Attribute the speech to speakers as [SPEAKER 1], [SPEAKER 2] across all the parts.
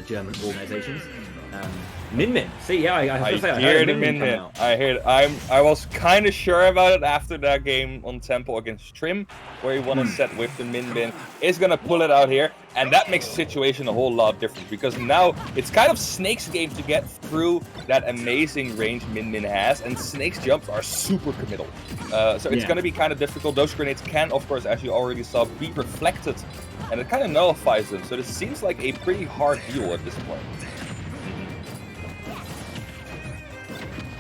[SPEAKER 1] German organizations. Min. See, yeah, I
[SPEAKER 2] hear the Min. I hear it. I was kind of sure about it after that game on Temple against Trim, where he won a set with the Min. Is gonna pull it out here, and that makes the situation a whole lot different because now it's kind of Snake's game to get through that amazing range Min has, and Snake's jumps are super committal. So it's gonna be kind of difficult. Those grenades can, of course, as you already saw, be reflected, and it kind of nullifies them. So this seems like a pretty hard deal at this point.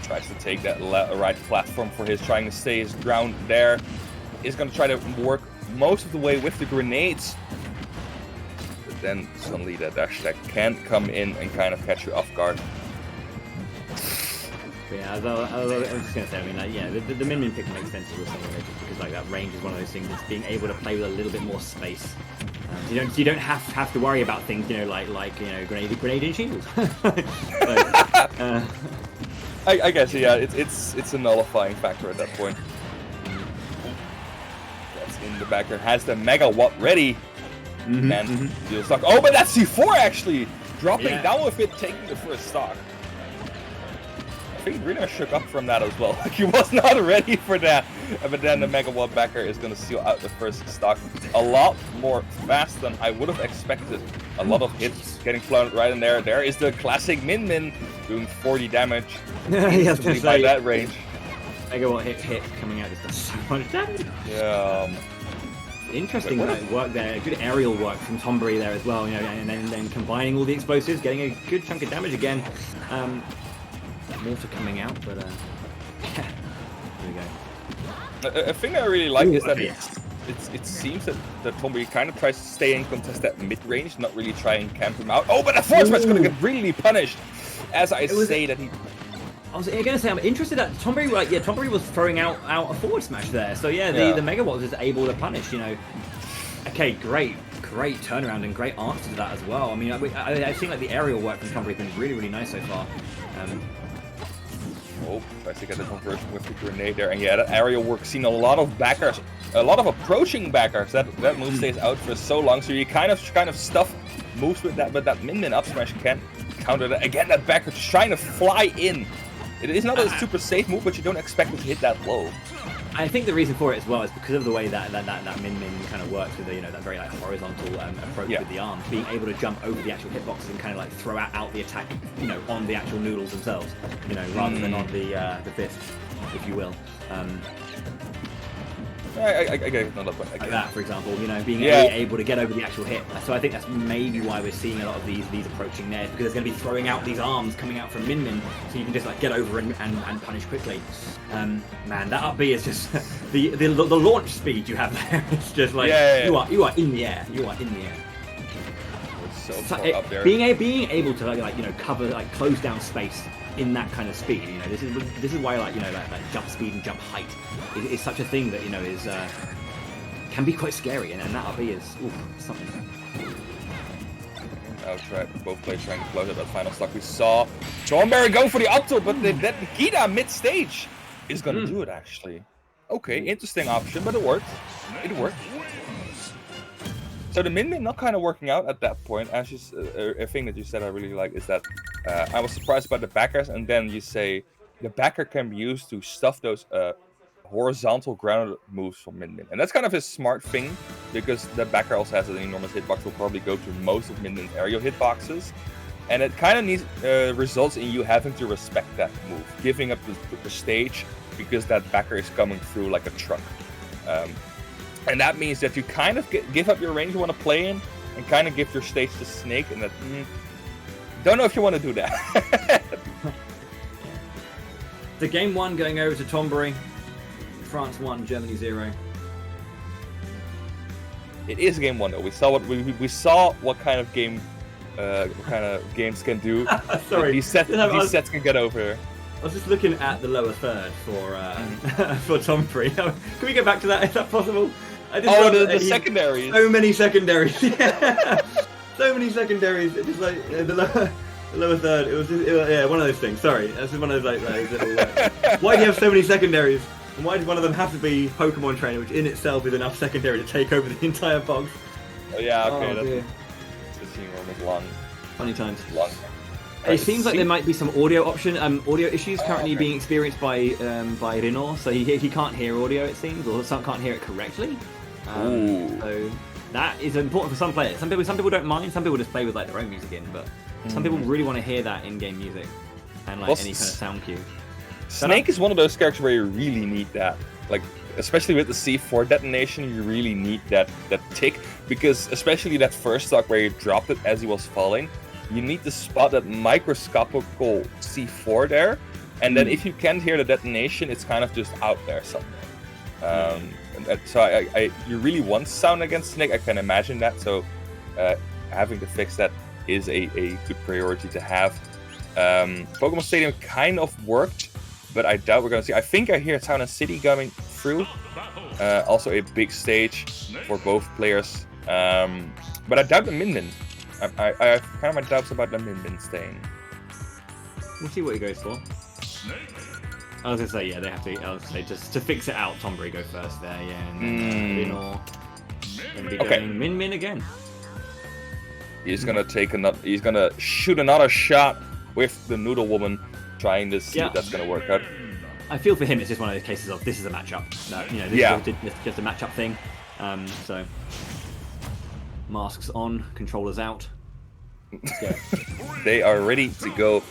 [SPEAKER 2] Tries to take that right platform for his, trying to stay his ground there. Is going to try to work most of the way with the grenades. But then suddenly that dash attack can come in and kind of catch you off guard.
[SPEAKER 1] Yeah, I was just going to say, I mean, like, yeah, the Min pick makes sense with something like this because like that range is one of those things that's being able to play with a little bit more space. You don't have to worry about things, you know, like grenade and shield.
[SPEAKER 2] I guess, yeah, it's a nullifying factor at that point. That's in the back there, has the Mega Watt ready. And you're stuck. Oh, but that's C4 actually! Dropping down with it, taking the first stock. I think Rinor shook up from that as well. Like, he was not ready for that. But then the Mega Watt backer is going to seal out the first stock a lot more fast than I would have expected. A lot of hits getting flown right in there. There is the classic Min doing 40 damage by that range.
[SPEAKER 1] Mega Watt hit coming out just does so much damage.
[SPEAKER 2] Yeah.
[SPEAKER 1] Interesting work there. Good aerial work from Tomberry there as well. You know, and then combining all the explosives, getting a good chunk of damage again. Mortar coming out, but yeah, there we go.
[SPEAKER 2] A thing I really like is that it seems that Tomberry kind of tries to stay and contest that mid-range, not really try and camp him out. Oh, but that forward smash is going to get really punished, as I say that he...
[SPEAKER 1] I was going to say, I'm interested that Tomberry, like, yeah, Tomberry was throwing out a forward smash there, so yeah, the Mega Watt was able to punish, you know. Okay, great turnaround and great answer to that as well. I mean, I've seen like the aerial work from Tomberry has been really nice so far.
[SPEAKER 2] Oh, tries to get the conversion with the grenade there, and yeah, that aerial work. Seen a lot of backers, a lot of approaching backers. That move stays out for so long, so you kind of stuff moves with that, but that Min up smash can counter that. Again, that backer just trying to fly in. It is not a super safe move, but you don't expect it to hit that low.
[SPEAKER 1] I think the reason for it as well is because of the way that Min kind of works with the, you know, that very like horizontal approach with the arms, being able to jump over the actual hitboxes and kind of like throw out the attack, you know, on the actual noodles themselves, you know, rather than on the fist, if you will.
[SPEAKER 2] I get another point.
[SPEAKER 1] Like that, for example, you know, being able to get over the actual hit. So I think that's maybe why we're seeing a lot of these approaching nairs, because it's going to be throwing out these arms coming out from Min, so you can just like get over and punish quickly. Man, that up B is just the launch speed you have there. It's just like you are in the air. You are in the air.
[SPEAKER 2] So far up there.
[SPEAKER 1] Being able to like, you know, cover, like, close down space in that kind of speed, you know, this is why, like, you know, like jump speed and jump height is such a thing that, you know, is can be quite scary, and that RB is something.
[SPEAKER 2] Both players trying to close out that final stock. We saw Tomberry go for the up tilt, but that Nikita mid stage is gonna do it actually. Okay, interesting option, but it worked. It worked. So the Min not kind of working out at that point. As a thing that you said I really like is that I was surprised by the backers, and then you say the backer can be used to stuff those horizontal ground moves from Min, and that's kind of a smart thing because the backer also has an enormous hitbox. Will probably go to most of Min's aerial hitboxes, and it kind of needs results in you having to respect that move, giving up the stage because that backer is coming through like a truck. And that means that you kind of give up your range you want to play in and kind of give your stage to Snake, and that don't know if you want to do that.
[SPEAKER 1] The game 1 going over to Tomberry. France 1, Germany 0.
[SPEAKER 2] It is game 1 though. We saw what kind of game games can do.
[SPEAKER 1] Sorry,
[SPEAKER 2] these sets can get over.
[SPEAKER 1] I was just looking at the lower third for for Tomberry. Can we get back to that? Is that possible?
[SPEAKER 2] The secondaries.
[SPEAKER 1] So many secondaries. Yeah. So many secondaries. It's just like the lower third. It was just, one of those things. Sorry, that's just one of those like little. Why do you have so many secondaries? And why did one of them have to be Pokemon Trainer, which in itself is enough secondary to take over the entire box?
[SPEAKER 2] Oh yeah, okay. That's enormous long.
[SPEAKER 1] Funny times.
[SPEAKER 2] Long.
[SPEAKER 1] It seems like there might be some audio issues currently being experienced by Rinor. So he can't hear audio, it seems, or some can't hear it correctly. So that is important for some players. Some people don't mind. Some people just play with like their own music in, but some people really want to hear that in-game music and like any kind of sound cue.
[SPEAKER 2] Snake is one of those characters where you really need that. Like, especially with the C4 detonation, you really need that tick, because especially that first stock where he dropped it as he was falling, you need to spot that microscopical C4 there, and then if you can't hear the detonation, it's kind of just out there somewhere. So you really want sound against Snake, I can imagine that, so having to fix that is a good priority to have. Pokemon Stadium kind of worked, but I doubt we're going to see. I think I hear Town and City coming through. Also a big stage for both players. But I doubt the Min. I have kind of my doubts about the Min staying.
[SPEAKER 1] We'll see what he goes for. I was going to say, yeah, they have to. I was going to say, just to fix it out, Tomberry go first there, yeah. And then Rinor going to be going Min again.
[SPEAKER 2] He's going to take another. He's going to shoot another shot with the Noodle Woman, trying to see if that's going to work out.
[SPEAKER 1] I feel for him, it's just one of those cases of this is a matchup. This is just a matchup thing. So masks on, controllers out. Let's go.
[SPEAKER 2] They are ready to go.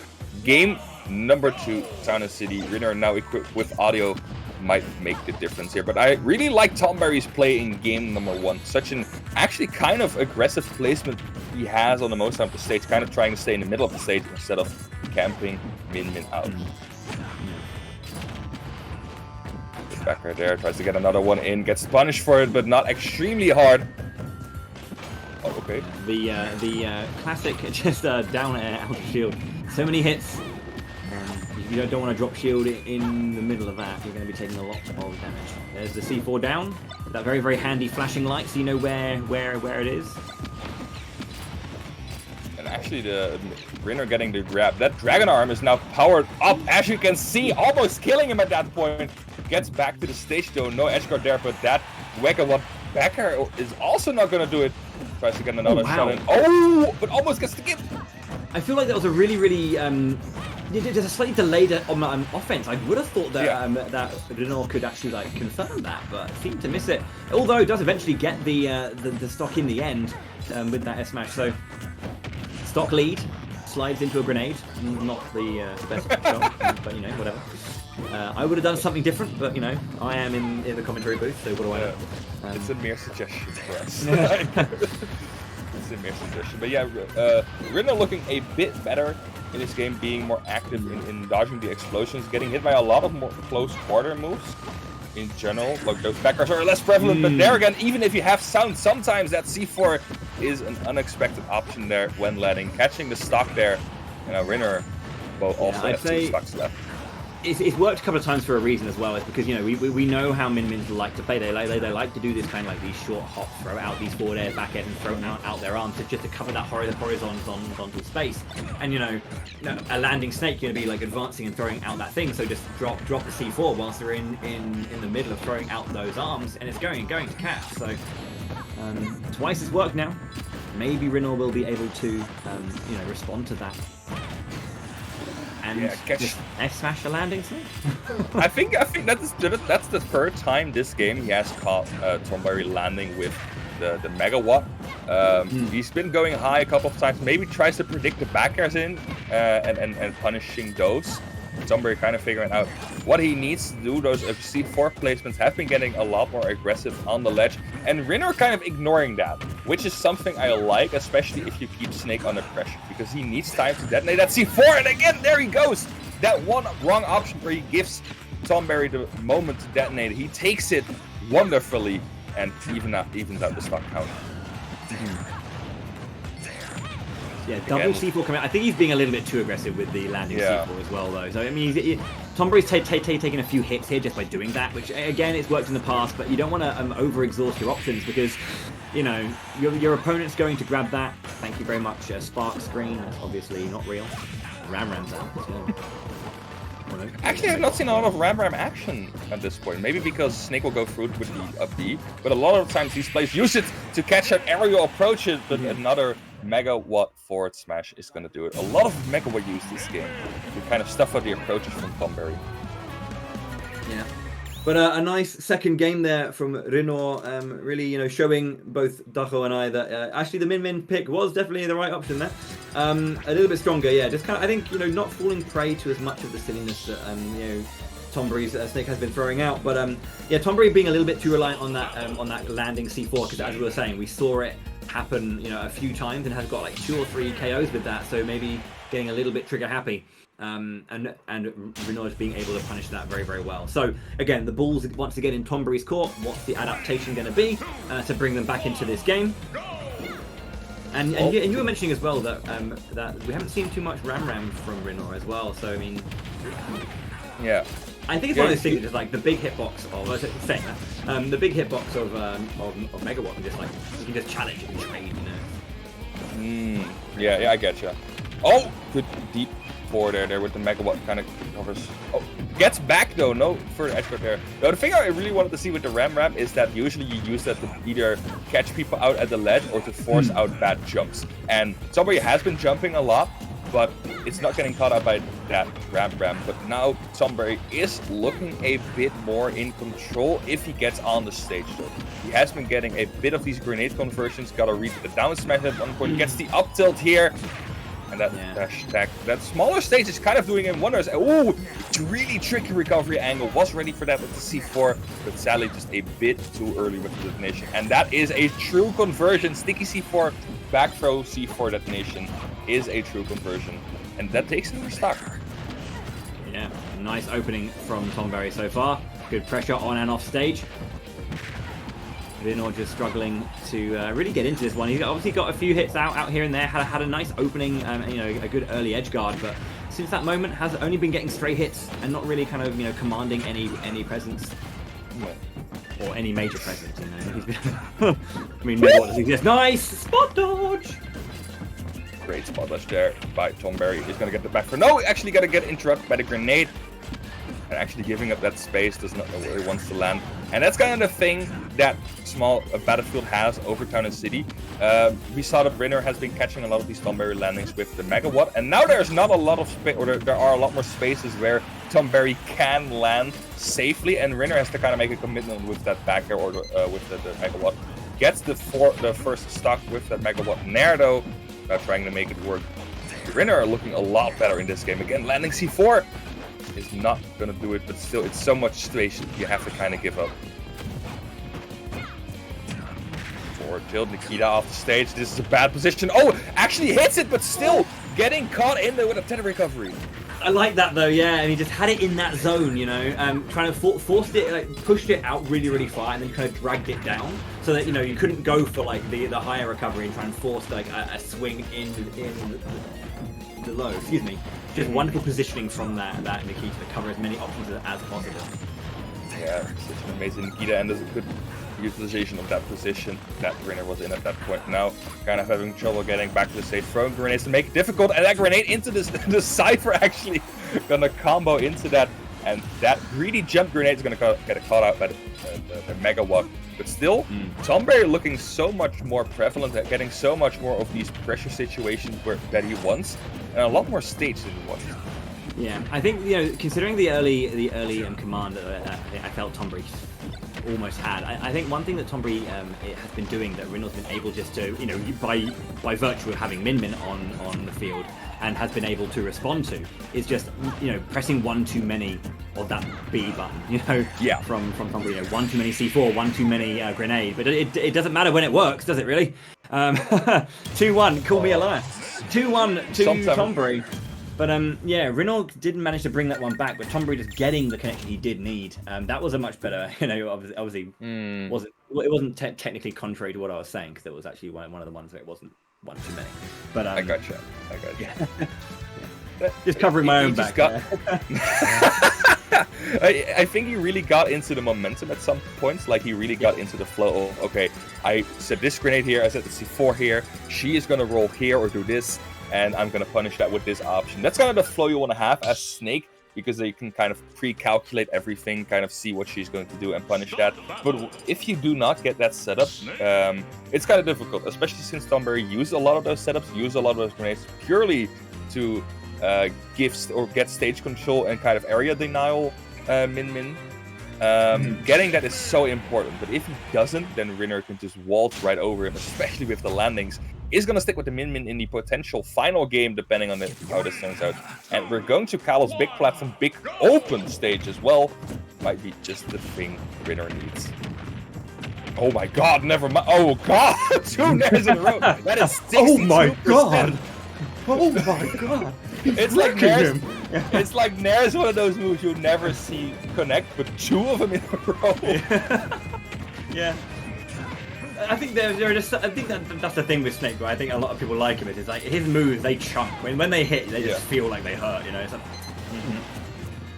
[SPEAKER 2] Game number 2, Town and City. Rinor now equipped with audio might make the difference here. But I really like Tomberry's play in game number 1. Such an actually kind of aggressive placement he has on the most of the stage, kind of trying to stay in the middle of the stage instead of camping Min out. Backer there, tries to get another one in, gets punished for it, but not extremely hard. Oh, okay.
[SPEAKER 1] The classic just down air out of shield. So many hits. You don't want to drop shield in the middle of that. You're going to be taking a lot of damage. There's the C4 down. That very, very handy flashing light, so you know where it is.
[SPEAKER 2] And actually, the Rinor getting the grab. That Dragon Arm is now powered up, as you can see, almost killing him at that point. Gets back to the stage though, no edge guard there, but that Wekawatt backer is also not going to do it. Tries to get another shot in. Oh, but almost gets the gift.
[SPEAKER 1] I feel like that was a really, really just a slightly delayed offense. I would have thought that that Rinor could actually like confirm that, but seemed to miss it. Although it does eventually get the stock in the end with that S smash. So stock lead slides into a grenade. Not the best shot, but you know, whatever. I would have done something different, but you know, I am in the commentary booth, so what do I know?
[SPEAKER 2] It's a mere suggestion for us. It's a mere suggestion. But yeah, Rinor looking a bit better in this game, being more active in dodging the explosions, getting hit by a lot of more close quarter moves in general. Like those backers are less prevalent, but there again, even if you have sound, sometimes that C4 is an unexpected option there when landing. Catching the stock there, you know, Rinor also has 2 stocks left.
[SPEAKER 1] It's worked a couple of times for a reason as well. It's because, you know, we know how Min like to play. They like to do this kind of like these short hops, throw out these forward air, back air, and throw out their arms just to cover that horizontal space. And you know, a landing snake, you're gonna be like advancing and throwing out that thing. So just drop the C4 whilst they're in the middle of throwing out those arms, and it's going to catch. So twice it's worked now. Maybe Rinor will be able to you know, respond to that. And just S-smash a landing snake?
[SPEAKER 2] I think that's the third time this game he has caught Tomberry landing with the Megawatt. He's been going high a couple of times. Maybe tries to predict the back airs in and punishing those. Tomberry kind of figuring out what he needs to do. Those C4 placements have been getting a lot more aggressive on the ledge, and Rinor kind of ignoring that, which is something I like, especially if you keep Snake under pressure, because he needs time to detonate that C4, and again, there he goes! That one wrong option where he gives Tomberry the moment to detonate. He takes it wonderfully, and evens out the stock count.
[SPEAKER 1] Yeah, double C4 coming out. I think he's being a little bit too aggressive with the landing C4 as well, though. So, I mean, Tomberry's taking a few hits here just by doing that, which, again, it's worked in the past, but you don't want to over-exhaust your options because, you know, your opponent's going to grab that. Thank you very much. Spark screen, that's obviously not real. Ram's out. So.
[SPEAKER 2] Actually, I've not seen a lot of Ram action at this point. Maybe because Snake will go through it with the up B, but a lot of times these players use it to catch an aerial approach, but another Megawatt forward smash is going to do it. A lot of Megawatt use this game to kind of stuff out the approaches from Tomberry.
[SPEAKER 1] Yeah. But a nice second game there from Rinor, really, showing both Dacho and I that actually the Min pick was definitely the right option there. A little bit stronger, yeah. Just kind of, I think, not falling prey to as much of the silliness that, Tomberry's Snake has been throwing out. But yeah, Tomberry being a little bit too reliant on that landing C4, because as we were saying, we saw it happen, a few times and has got like 2 or 3 KOs with that. So maybe getting a little bit trigger happy. And Rinor is being able to punish that very, very well. So again, the Bulls once again in Tomberry's court. What's the adaptation going to be to bring them back into this game? And you were mentioning as well that that we haven't seen too much Ram from Rinor as well. So I mean,
[SPEAKER 2] yeah,
[SPEAKER 1] I think it's one of those things that's like the big hitbox of the big hitbox of Megawatt, and just like you can just challenge and trade,
[SPEAKER 2] Yeah, I get you. Oh, good deep forward there with the Megawatt kind of covers. Oh, gets back though, no further edge guard there. Now the thing I really wanted to see with the Ram is that usually you use that to either catch people out at the ledge or to force out bad jumps. And somebody has been jumping a lot, but it's not getting caught out by that Ram. But now Tomberry is looking a bit more in control if he gets on the stage though. He has been getting a bit of these grenade conversions, gotta read the down smash at one point, gets the up tilt here. And that dash attack, that smaller stage is kind of doing him wonders. Oh, really tricky recovery angle. Was ready for that with the C4, but sadly just a bit too early with the detonation. And that is a true conversion. Sticky C4, back throw C4 detonation is a true conversion. And that takes him stock.
[SPEAKER 1] Yeah, nice opening from Tomberry so far. Good pressure on and off stage. Rinor just struggling to really get into this one. He's obviously got a few hits out here and there. Had a nice opening, a good early edge guard, but since that moment has only been getting stray hits and not really kind of commanding any presence or any major presence. He's been I mean, what does he exist? Nice spot dodge.
[SPEAKER 2] Great spot dodge there by Tomberry. He's gonna get the back for no. Actually, gotta get interrupted by the grenade. And actually giving up that space, does not know where he wants to land. And that's kind of the thing that small Battlefield has over Town and City. We saw that Rinor has been catching a lot of these Tomberry landings with the Megawatt, and now there's not a lot of space, or there are a lot more spaces where Tomberry can land safely, and Rinor has to kind of make a commitment with that back air or with the Megawatt. Gets the first stock with that Megawatt Nair though, trying to make it work. Rinor are looking a lot better in this game. Again, landing C4 is not gonna do it, but still, it's so much space you have to kind of give up. Forward tilt, Nikita off the stage. This is a bad position. Oh, actually hits it, but still getting caught in there with a 10 recovery.
[SPEAKER 1] I like that though, yeah, and he just had it in that zone, trying to forced it, like pushed it out really, really far, and then kind of dragged it down, so that you couldn't go for like the higher recovery and try and force like a swing in the low. Excuse me. Just wonderful positioning from that Nikita to cover as many options as possible.
[SPEAKER 2] Yeah, such an amazing Nikita, and there's a good utilization of that position that Rinor was in at that point. Now, kind of having trouble getting back to the stage, throwing grenades to make it difficult, and that grenade into the Cypher actually gonna combo into that, and that greedy jump grenade is gonna get caught out by the Megawatt. But still, Tomberry looking so much more prevalent at getting so much more of these pressure situations that he wants, and a lot more stage than he wants.
[SPEAKER 1] Yeah, I think considering the early command that I felt Tomberry almost had. I think one thing that Tomberry has been doing that Rinor's been able just to by virtue of having Min on the field and has been able to respond to is just pressing one too many of that B button.
[SPEAKER 2] Yeah.
[SPEAKER 1] From Tomberry, one too many C4, one too many grenade, but it doesn't matter when it works, does it really? 2-1, call me a liar. 2-1 to Tomberry. But yeah, Rinor didn't manage to bring that one back, but Tomberry just getting the connection he did need. That was a much better, obviously it wasn't technically contrary to what I was saying, because it was actually one of the ones where it wasn't one too many. But I
[SPEAKER 2] gotcha.
[SPEAKER 1] Yeah. Just covering my own back.
[SPEAKER 2] I think he really got into the momentum at some points. Like he really got into the flow of, okay, I set this grenade here, I set the C4 here, she is gonna roll here or do this, and I'm gonna punish that with this option. That's kind of the flow you want to have as Snake because they can kind of pre-calculate everything, kind of see what she's going to do and punish that. But if you do not get that setup, it's kind of difficult, especially since Tomberry used a lot of those setups, used a lot of those grenades purely to get stage control and kind of area denial Min. Getting that is so important, but if he doesn't, then Rinor can just waltz right over him, especially with the landings. Is going to stick with the Min in the potential final game, depending on how this turns out. And we're going to Kal's big platform, big open stage as well. Might be just the thing Rinor needs. Oh my god, never mind. Oh god, 2 nairs in a row. That is 62%.
[SPEAKER 1] Oh my god. Oh my god.
[SPEAKER 2] It's like Nair's, it's like Nair's one of those moves you'll never see connect, but 2 of them in a row.
[SPEAKER 1] Yeah. I think I think that's the thing with Snake, right? I think a lot of people like him. It's like his moves, they chunk. When they hit, they just feel like they hurt. You know, it's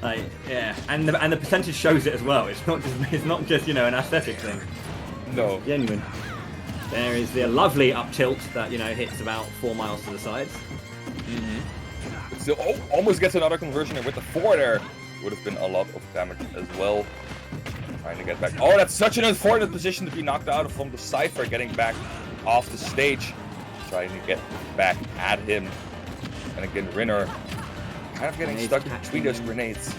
[SPEAKER 1] like, yeah, and the percentage shows it as well. It's not just you know, an aesthetic thing.
[SPEAKER 2] No,
[SPEAKER 1] genuine. There is the lovely up tilt that hits about 4 miles to the sides.
[SPEAKER 2] Still, almost gets another conversion, and with the 4 there, would have been a lot of damage as well. Trying to get back. Oh, that's such an unfortunate position to be knocked out from the Cypher, getting back off the stage. Trying to get back at him. And again, Rinor kind of getting stuck between those grenades.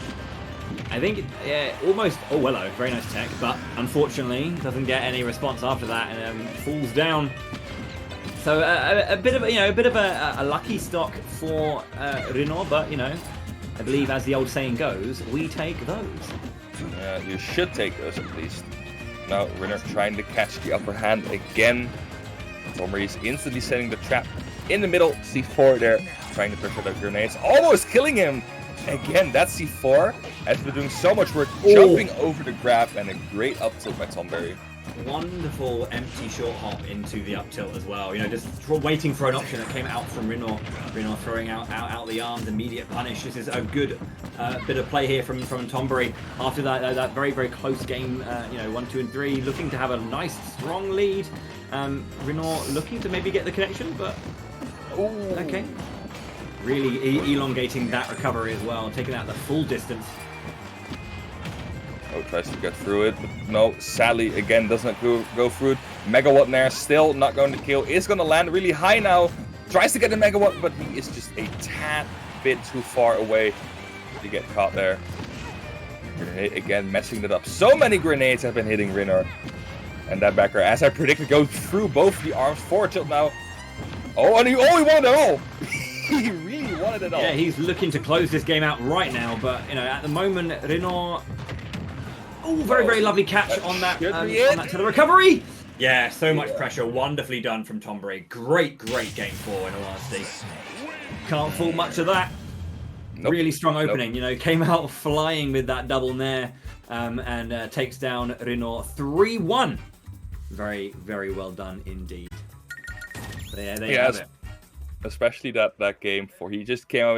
[SPEAKER 1] I think, yeah, almost. Oh, hello, very nice tech, but unfortunately doesn't get any response after that, and falls down. So a bit of a lucky stock for Rinor, but I believe, as the old saying goes, we take those.
[SPEAKER 2] Yeah, you should take those at least. Now Rinor trying to catch the upper hand again. Tomberry is instantly setting the trap in the middle. C4 there, trying to pressure the grenades, almost killing him. Again, that C4 has been doing so much work, jumping over the grab, and a great up tilt by Tomberry.
[SPEAKER 1] Wonderful empty short hop into the up tilt as well. Just waiting for an option that came out from Rinor. Rinor throwing out the arms, immediate punish. This is a good bit of play here from Tomberry. After that very, very close game, 1, 2, and 3, looking to have a nice strong lead. Rinor looking to maybe get the connection, but okay. Really elongating that recovery as well, taking out the full distance.
[SPEAKER 2] Oh, tries to get through it, but no, sadly, again, does not go through it. Megawatt Nair still not going to kill, is going to land really high now. Tries to get the Megawatt, but he is just a tad bit too far away to get caught there. Grenade again, messing it up. So many grenades have been hitting Rinor. And that backer, as I predicted, goes through both the arms. Forward tilt now. Oh, and he wanted it all. He really wanted it all.
[SPEAKER 1] Yeah, he's looking to close this game out right now, but at the moment, Rinor. Oh, very, very lovely catch on that to the recovery. Yeah, so much pressure. Wonderfully done from Tomberry. Great game 4 in all honesty. Can't fault much of that.
[SPEAKER 2] Nope.
[SPEAKER 1] Really strong opening. Came out flying with that double nair and takes down Rinor 3-1. Very, very well done indeed. There you have it.
[SPEAKER 2] Especially that game 4. He just came out with